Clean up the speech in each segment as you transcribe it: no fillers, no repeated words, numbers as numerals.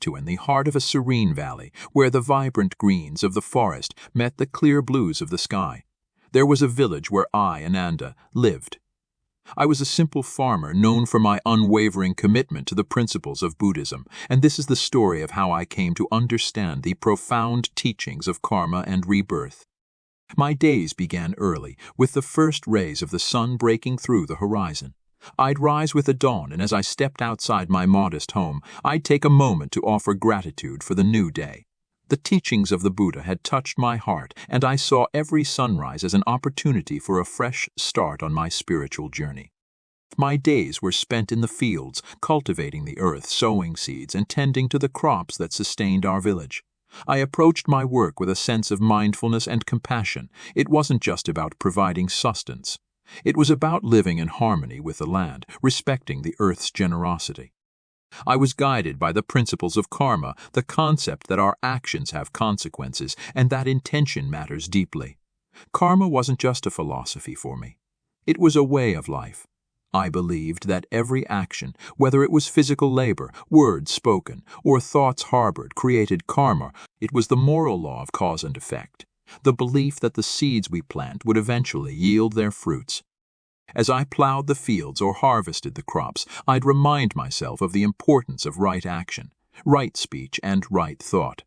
to in the heart of a serene valley, where the vibrant greens of the forest met the clear blues of the sky. There was a village where I, Ananda, lived. I was a simple farmer known for my unwavering commitment to the principles of Buddhism, and this is the story of how I came to understand the profound teachings of karma and rebirth. My days began early, with the first rays of the sun breaking through the horizon. I'd rise with the dawn, and as I stepped outside my modest home, I'd take a moment to offer gratitude for the new day. The teachings of the Buddha had touched my heart, and I saw every sunrise as an opportunity for a fresh start on my spiritual journey. My days were spent in the fields, cultivating the earth, sowing seeds, and tending to the crops that sustained our village. I approached my work with a sense of mindfulness and compassion. It wasn't just about providing sustenance. It was about living in harmony with the land, respecting the earth's generosity. I was guided by the principles of karma, the concept that our actions have consequences and that intention matters deeply. Karma wasn't just a philosophy for me. It was a way of life. I believed that every action, whether it was physical labor, words spoken, or thoughts harbored, created karma. It was the moral law of cause and effect, the belief that the seeds we plant would eventually yield their fruits. As I plowed the fields or harvested the crops, I'd remind myself of the importance of right action, right speech, and right thought.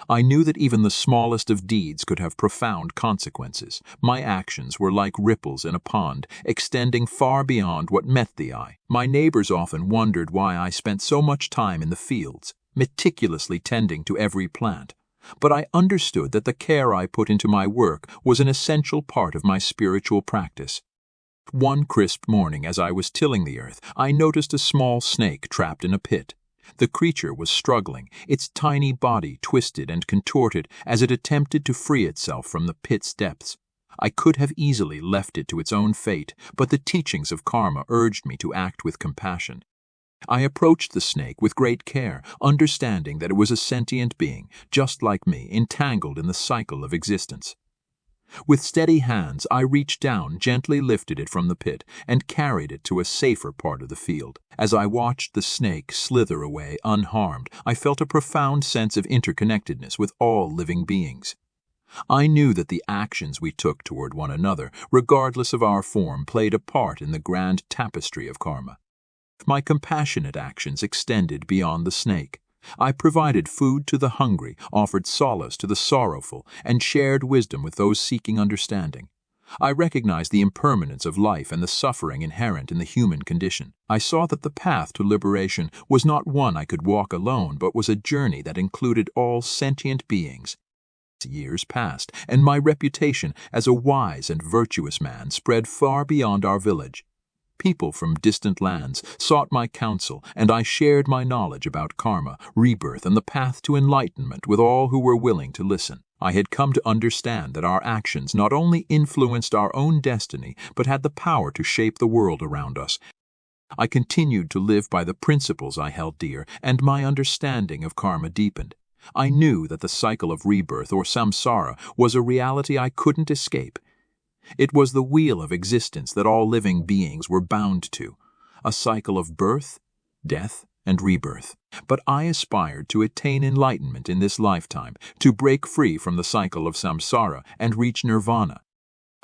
I knew that even the smallest of deeds could have profound consequences. My actions were like ripples in a pond, extending far beyond what met the eye. My neighbors often wondered why I spent so much time in the fields, meticulously tending to every plant. But I understood that the care I put into my work was an essential part of my spiritual practice. One crisp morning, as I was tilling the earth, I noticed a small snake trapped in a pit. The creature was struggling, its tiny body twisted and contorted as it attempted to free itself from the pit's depths. I could have easily left it to its own fate, but the teachings of karma urged me to act with compassion. I approached the snake with great care, understanding that it was a sentient being, just like me, entangled in the cycle of existence. With steady hands, I reached down, gently lifted it from the pit, and carried it to a safer part of the field. As I watched the snake slither away unharmed, I felt a profound sense of interconnectedness with all living beings. I knew that the actions we took toward one another, regardless of our form, played a part in the grand tapestry of karma. My compassionate actions extended beyond the snake. I provided food to the hungry, offered solace to the sorrowful, and shared wisdom with those seeking understanding. I recognized the impermanence of life and the suffering inherent in the human condition. I saw that the path to liberation was not one I could walk alone, but was a journey that included all sentient beings. Years passed, and my reputation as a wise and virtuous man spread far beyond our village. People from distant lands sought my counsel, and I shared my knowledge about karma, rebirth, and the path to enlightenment with all who were willing to listen. I had come to understand that our actions not only influenced our own destiny, but had the power to shape the world around us. I continued to live by the principles I held dear, and my understanding of karma deepened. I knew that the cycle of rebirth, or samsara, was a reality I couldn't escape. It was the wheel of existence that all living beings were bound to, a cycle of birth, death, and rebirth. But I aspired to attain enlightenment in this lifetime, to break free from the cycle of samsara and reach nirvana.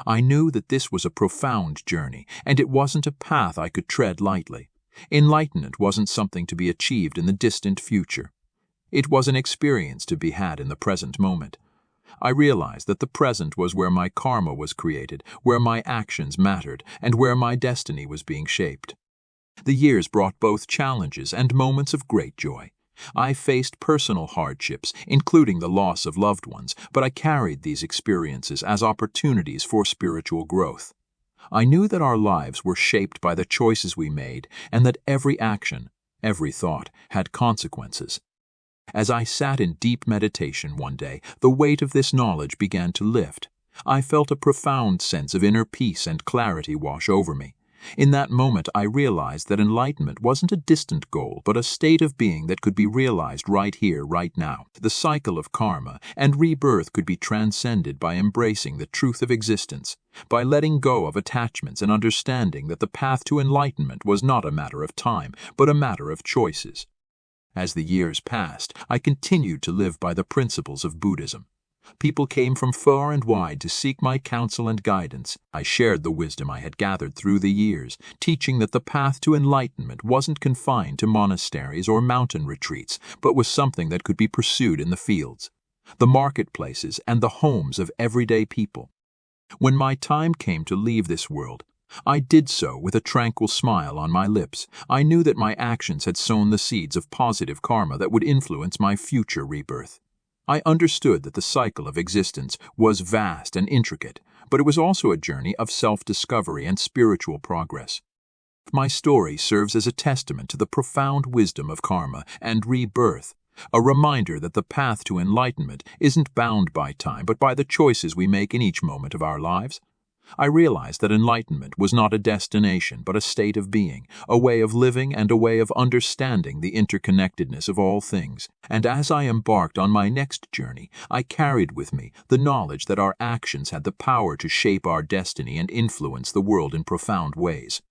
I knew that this was a profound journey, and it wasn't a path I could tread lightly. Enlightenment wasn't something to be achieved in the distant future. It was an experience to be had in the present moment. I realized that the present was where my karma was created, where my actions mattered, and where my destiny was being shaped. The years brought both challenges and moments of great joy. I faced personal hardships, including the loss of loved ones, but I carried these experiences as opportunities for spiritual growth. I knew that our lives were shaped by the choices we made, and that every action, every thought, had consequences. As I sat in deep meditation one day, the weight of this knowledge began to lift. I felt a profound sense of inner peace and clarity wash over me. In that moment, I realized that enlightenment wasn't a distant goal, but a state of being that could be realized right here, right now. The cycle of karma and rebirth could be transcended by embracing the truth of existence, by letting go of attachments and understanding that the path to enlightenment was not a matter of time, but a matter of choices. As the years passed, I continued to live by the principles of Buddhism. People came from far and wide to seek my counsel and guidance. I shared the wisdom I had gathered through the years, teaching that the path to enlightenment wasn't confined to monasteries or mountain retreats, but was something that could be pursued in the fields, the marketplaces, and the homes of everyday people. When my time came to leave this world, I did so with a tranquil smile on my lips. I knew that my actions had sown the seeds of positive karma that would influence my future rebirth. I understood that the cycle of existence was vast and intricate, but it was also a journey of self-discovery and spiritual progress. My story serves as a testament to the profound wisdom of karma and rebirth, a reminder that the path to enlightenment isn't bound by time but by the choices we make in each moment of our lives. I realized that enlightenment was not a destination but a state of being, a way of living and a way of understanding the interconnectedness of all things. And as I embarked on my next journey, I carried with me the knowledge that our actions had the power to shape our destiny and influence the world in profound ways.